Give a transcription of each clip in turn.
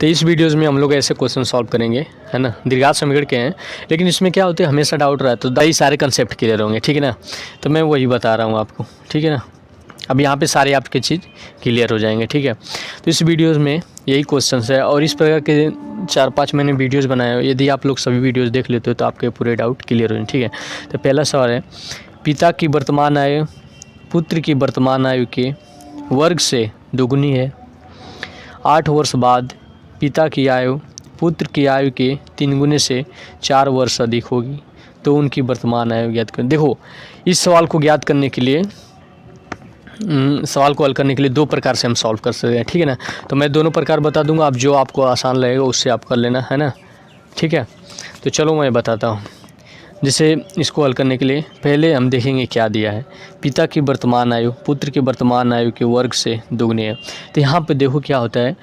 तो इस वीडियोज़ में हम लोग ऐसे क्वेश्चन सॉल्व करेंगे, है ना। दीर्घात समीकरण के हैं, लेकिन इसमें क्या होता है हमेशा डाउट रहा है, तो दाई सारे कंसेप्ट क्लियर होंगे, ठीक है ना। तो मैं वही बता रहा हूँ आपको, ठीक है ना। अब यहाँ पे सारे आपके चीज़ क्लियर हो जाएंगे, ठीक है। तो इस वीडियोज़ में यही क्वेश्चंस है और इस प्रकार के 4-5 मैंने वीडियोज़ बनाए हो। यदि आप लोग सभी वीडियोज़ देख लेते हो तो आपके पूरे डाउट क्लियर हो जाएंगे, ठीक है। तो पहला सवाल है, पिता की वर्तमान आयु पुत्र की वर्तमान आयु के वर्ग से दुगनी है। 8 वर्ष बाद पिता की आयु पुत्र की आयु के 3 गुने से 4 वर्ष अधिक होगी, तो उनकी वर्तमान आयु ज्ञात करें। देखो, इस सवाल को ज्ञात करने के लिए सवाल को हल करने के लिए 2 प्रकार से हम सॉल्व कर सकते हैं, ठीक है ना। तो मैं दोनों प्रकार बता दूंगा, आप जो आपको आसान लगेगा उससे आप कर लेना, है ना, ठीक है। तो चलो मैं बताता हूँ। जैसे इसको हल करने के लिए पहले हम देखेंगे क्या दिया है। पिता की वर्तमान आयु पुत्र की वर्तमान आयु के वर्ग से दुगनी है। तो यहाँ पे देखो क्या होता है,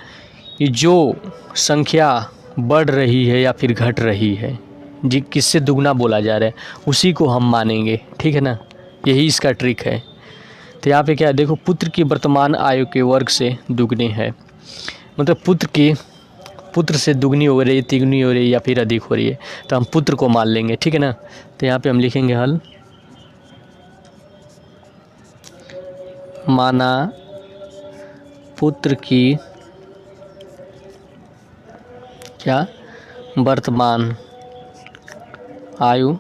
ये जो संख्या बढ़ रही है या फिर घट रही है, जी किससे दुगना बोला जा रहा है उसी को हम मानेंगे, ठीक है ना। यही इसका ट्रिक है। तो यहाँ पे क्या है, देखो, पुत्र की वर्तमान आयु के वर्ग से दुगनी है, मतलब पुत्र से दुगनी हो रही है, तिगुनी हो रही है या फिर अधिक हो रही है, तो हम पुत्र को मान लेंगे, ठीक है ना। तो यहाँ पे हम लिखेंगे हल, माना पुत्र की क्या वर्तमान आयु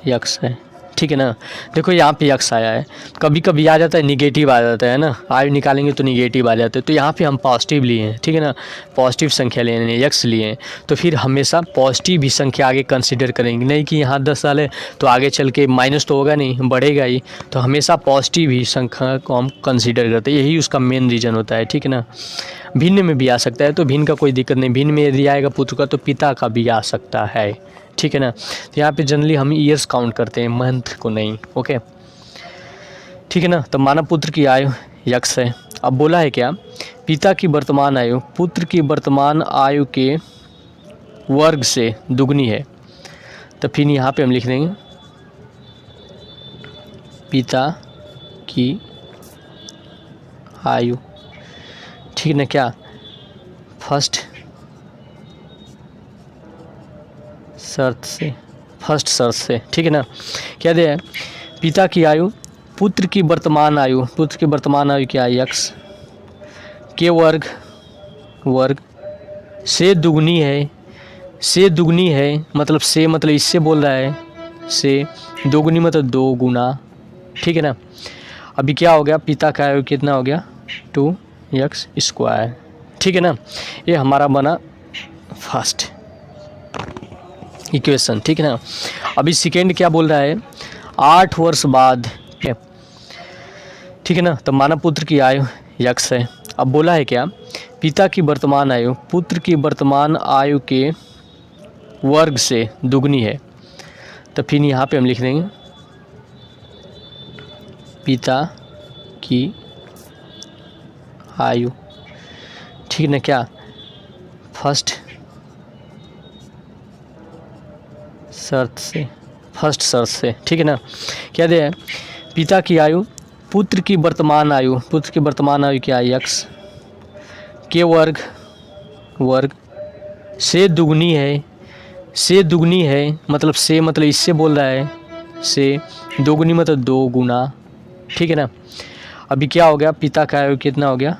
यक्स है, ठीक है ना। देखो यहाँ पे यक्स आया है, कभी कभी आ जाता है निगेटिव आ जाता है ना, आयु निकालेंगे तो निगेटिव आ जाता है। तो यहाँ पे हम पॉजिटिव लिए हैं, ठीक है ना, पॉजिटिव संख्या लिए हैं, यक्स लिए हैं, तो फिर हमेशा पॉजिटिव ही संख्या आगे कंसीडर करेंगे, नहीं कि यहाँ 10 साल है तो आगे चल के माइनस तो होगा नहीं, बढ़ेगा ही। तो हमेशा पॉजिटिव ही संख्या को हम कंसिडर करते हैं, यही उसका मेन रीज़न होता है, ठीक है ना। भिन्न में भी आ सकता है, तो भिन्न का कोई दिक्कत नहीं, भिन्न में यदि आएगा पुत्र का तो पिता का भी आ सकता है, ठीक है ना। तो यहाँ पे जनरली हम ईयर्स काउंट करते हैं, मंथ को नहीं, ओके, ठीक है ना। तो मानव पुत्र की आयु यक्स है। अब बोला है क्या, पिता की वर्तमान आयु पुत्र की वर्तमान आयु के वर्ग से दुगनी है। तो फिर यहाँ पे हम लिख देंगे पिता की आयु, ठीक है ना, क्या फर्स्ट शर्त से, ठीक है ना। क्या दिया है, पिता की आयु पुत्र की वर्तमान आयु क्या है यक्स के वर्ग से दुगनी है, मतलब से मतलब इससे बोल रहा है, से दोगुनी मतलब 2 गुना, ठीक है ना। अभी क्या हो गया, पिता का आयु कितना हो गया 2x², ठीक है ना। ये हमारा बना फर्स्ट इक्वेशन, ठीक है ना। अभी सेकेंड क्या बोल रहा है, 8 वर्ष बाद, ठीक है ना। तो मानव पुत्र की आयु यक्स है। अब बोला है क्या, पिता की वर्तमान आयु पुत्र की वर्तमान आयु के वर्ग से दुगनी है। तो फिर यहाँ पे हम लिख देंगे पिता की आयु, ठीक है ना, क्या फर्स्ट शर्त से, ठीक है ना। क्या दे है, पिता की आयु पुत्र की वर्तमान आयु क्या है यक्स के वर्ग से दुगनी है, मतलब से मतलब इससे बोल रहा है, से दोगुनी मतलब 2 गुना, ठीक है ना। अभी क्या हो गया, पिता का आयु कितना हो गया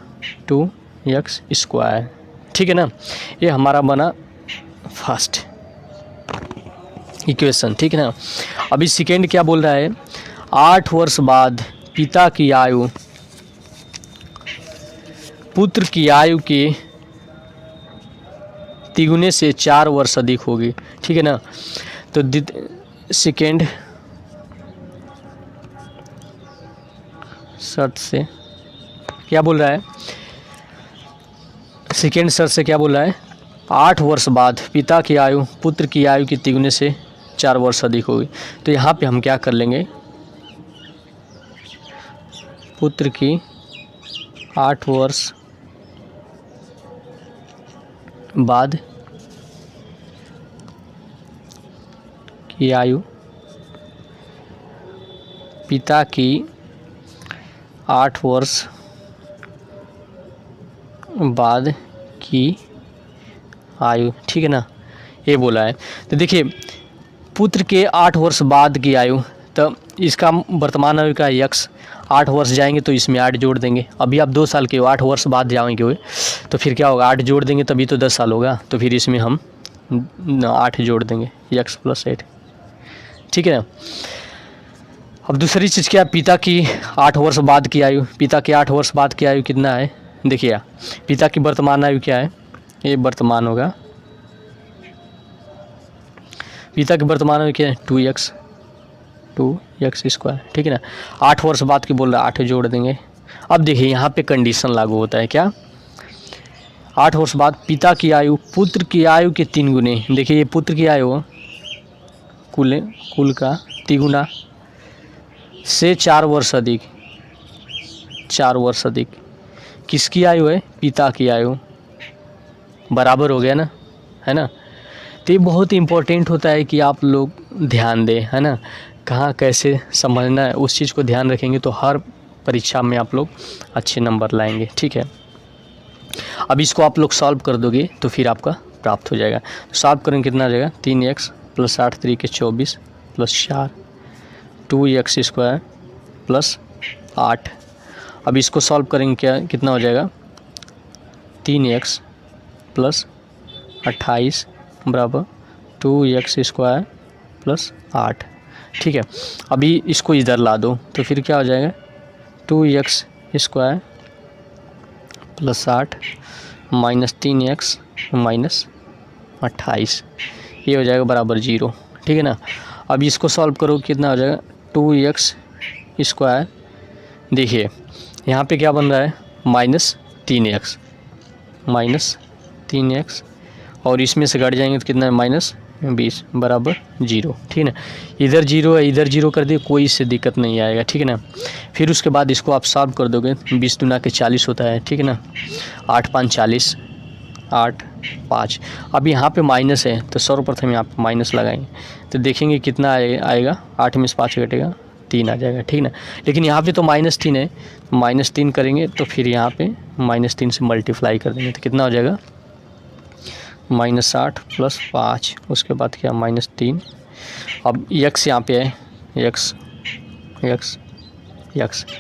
2x², ठीक है ना। ये हमारा बना फर्स्ट इक्वेशन, ठीक है ना। अभी सेकेंड क्या बोल रहा है, 8 वर्ष बाद पिता की आयु पुत्र की आयु के तिगुने से 4 वर्ष अधिक होगी, ठीक है ना। तो सेकेंड शर्त से क्या बोल रहा है, सेकेंड शर्त से क्या बोल रहा है, 8 वर्ष बाद पिता की आयु पुत्र की आयु के तिगुने से 4 वर्ष अधिक होगी। तो यहाँ पे हम क्या कर लेंगे, पुत्र की 8 वर्ष बाद की आयु पिता की 8 वर्ष बाद की आयु, ठीक है ना, ये बोला है। तो देखिए पुत्र के 8 वर्ष बाद की आयु, तो इसका वर्तमान आयु का यक्स 8 वर्ष जाएंगे तो इसमें 8 जोड़ देंगे। अभी आप 2 साल के हो, 8 वर्ष बाद जाएंगे हुए तो फिर क्या होगा, 8 जोड़ देंगे तभी तो 10 साल होगा, तो फिर इसमें हम 8 जोड़ देंगे, यक्स प्लस 8, ठीक है ना। अब दूसरी चीज़ क्या, पिता की 8 वर्ष बाद की आयु, पिता की 8 वर्ष बाद की आयु कितना है, देखिए पिता की वर्तमान आयु क्या है, ये वर्तमान होगा, पिता की वर्तमान आयु क्या है 2x स्क्वायर, ठीक है ना। 8 वर्ष बाद की बोल रहा है, 8 जोड़ देंगे। अब देखिए यहाँ पे कंडीशन लागू होता है, क्या, 8 वर्ष बाद पिता की आयु पुत्र की आयु के 3 गुने, देखिए ये पुत्र की आयु कुल का तिगुना से 4 वर्ष अधिक, 4 वर्ष अधिक किसकी आयु है, पिता की आयु, बराबर हो गया ना, है ना। तो ये बहुत इम्पोर्टेंट होता है कि आप लोग ध्यान दें, है ना, कहाँ कैसे समझना है उस चीज़ को ध्यान रखेंगे तो हर परीक्षा में आप लोग अच्छे नंबर लाएंगे, ठीक है। अब इसको आप लोग सॉल्व कर दोगे तो फिर आपका प्राप्त हो जाएगा। सॉल्व करेंगे कितना आ जाएगा, 3x प्लस 8 3 के 24 प्लस 4 2x स्क्वायर प्लस 8। अब इसको सॉल्व करेंगे क्या, कितना हो जाएगा, 3x प्लस 28 बराबर 2x स्क्वायर प्लस 8, ठीक है। अभी इसको इधर ला दो तो फिर क्या हो जाएगा, 2x square plus 8 minus 3x minus 28, ये हो जाएगा बराबर 0, ठीक है ना। अब इसको सॉल्व करो कितना हो जाएगा, 2x स्क्वायर, देखिए यहाँ पे क्या बन रहा है, माइनस 3x और इसमें से घट जाएंगे तो कितना है, माइनस 20 बराबर 0, ठीक है ना। इधर 0 है, इधर 0 कर दिए, कोई इससे दिक्कत नहीं आएगा, ठीक है ना। फिर उसके बाद इसको आप सॉल्व कर दोगे, 20 दूना के 40 होता है, ठीक है ना, 8 5 40 8 5। अब यहाँ पे माइनस है तो सर्वप्रथम यहाँ पे माइनस लगाएंगे तो देखेंगे कितना आएगा, 8 में से 5 घटेगा 3 आ जाएगा, ठीक ना। लेकिन यहाँ पे तो -3 है, -3 करेंगे तो फिर यहाँ पे -3 से मल्टीप्लाई कर देंगे तो कितना हो जाएगा, -8 प्लस 5, उसके बाद क्या -3। अब x यहाँ पे है, x,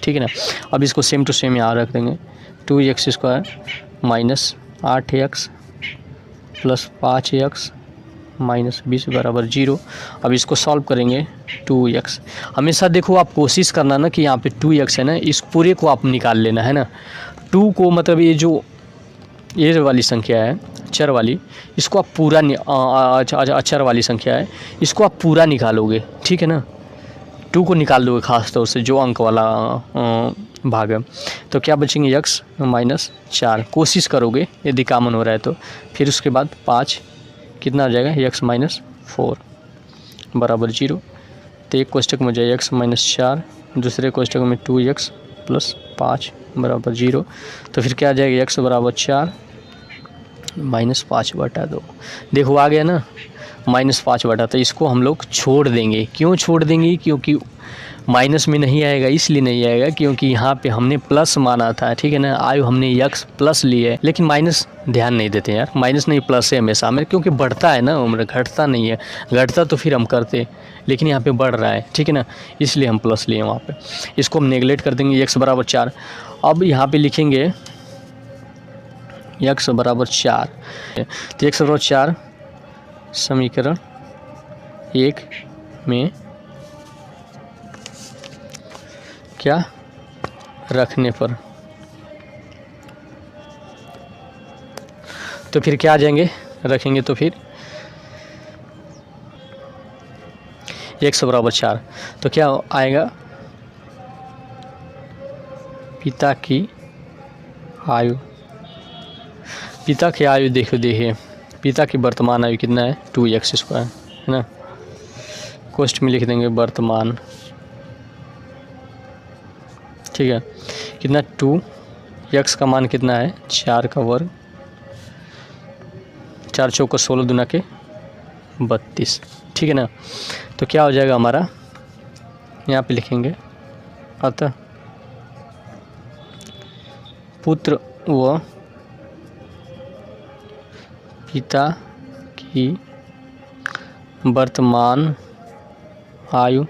ठीक है ना। अब इसको सेम टू सेम यहाँ रख देंगे, 2x square minus 8x plus 5x minus 20 बराबर 0। अब इसको सॉल्व करेंगे, 2x, हमेशा देखो आप कोशिश करना ना कि यहाँ पे 2x है ना, इस पूरे को आप निकाल लेना, है ना। 2 को मतलब ये जो ये वाली संख्या है चर वाली, इसको आप पूरा अचर वाली संख्या है, इसको आप पूरा निकालोगे, ठीक है ना। 2 को निकाल दोगे खास तौर से जो अंक वाला भाग है, तो क्या बचेंगे x माइनस 4, कोशिश करोगे यदि कॉमन हो रहा है तो। फिर उसके बाद 5 कितना आ जाएगा, x माइनस 4 बराबर 0। तो एक कोष्टक में जाए x माइनस 4, दूसरे कोष्टक में 2x प्लस 5 बराबर 0। तो फिर क्या आ जाएगा, x बराबर 4 माइनस 5 बटा 2, देखो आ गया ना, -5 बटा। तो इसको हम लोग छोड़ देंगे, क्यों छोड़ देंगे, क्योंकि माइनस में नहीं आएगा, इसलिए नहीं आएगा क्योंकि यहाँ पे हमने प्लस माना था, ठीक है ना। आयु हमने x प्लस ली है, लेकिन माइनस ध्यान नहीं देते यार, माइनस नहीं प्लस है हमेशा में, क्योंकि बढ़ता है ना उम्र, घटता नहीं है, घटता तो फिर हम करते, लेकिन यहाँ पे बढ़ रहा है, ठीक है ना, इसलिए हम प्लस लिए वहाँ पे। इसको हम नेगलेक्ट कर देंगे, x बराबर 4। अब यहाँ पे लिखेंगे x बराबर 4, तो x बराबर 4 समीकरण 1 में क्या रखने पर, तो फिर क्या आ जाएंगे, रखेंगे तो फिर x बराबर 4, तो क्या आएगा, पिता की आयु, पिता की आयु देखिए पिता की वर्तमान आयु कितना है, 2x स्क्वायर, है ना। कोष्ट में लिख देंगे वर्तमान, ठीक है, कितना 2x का मान कितना है, 4 का वर्ग, 4 चौका 16 दूना के 32, ठीक है ना। तो क्या हो जाएगा हमारा, यहाँ पे लिखेंगे, अतः पुत्र व पिता की वर्तमान आयु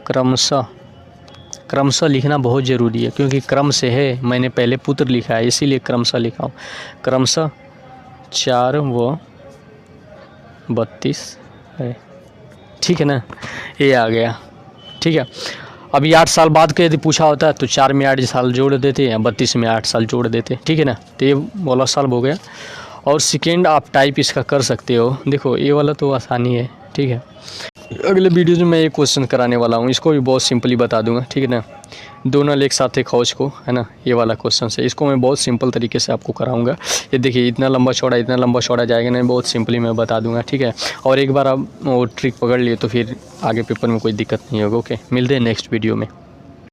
क्रमशः लिखना बहुत ज़रूरी है, क्योंकि क्रम से है, मैंने पहले पुत्र लिखा है इसीलिए क्रमशः लिखा हूँ। क्रमशः 4 व 32 है। ठीक है ना, ये आ गया। ठीक है, अभी 8 साल बाद के यदि पूछा होता तो 4 में 8 साल जोड़ देते या 32 में 8 साल जोड़ देते। ठीक है ना, तो ये वाला सॉल्व हो गया। और सेकेंड आप टाइप इसका कर सकते हो। देखो ये वाला तो आसानी है। ठीक है, अगले वीडियो में मैं एक क्वेश्चन कराने वाला हूँ, इसको भी बहुत सिंपली बता दूंगा। ठीक है ना, दोनों एक साथ एक हौज को, है ना, ये वाला क्वेश्चन है, इसको मैं बहुत सिंपल तरीके से आपको कराऊंगा। ये देखिए इतना लंबा चौड़ा जाएगा ना, बहुत सिंपली मैं बता दूंगा। ठीक है, और एक बार आप वो ट्रिक पकड़ लिए तो फिर आगे पेपर में कोई दिक्कत नहीं होगा। ओके, मिलते हैं नेक्स्ट वीडियो में।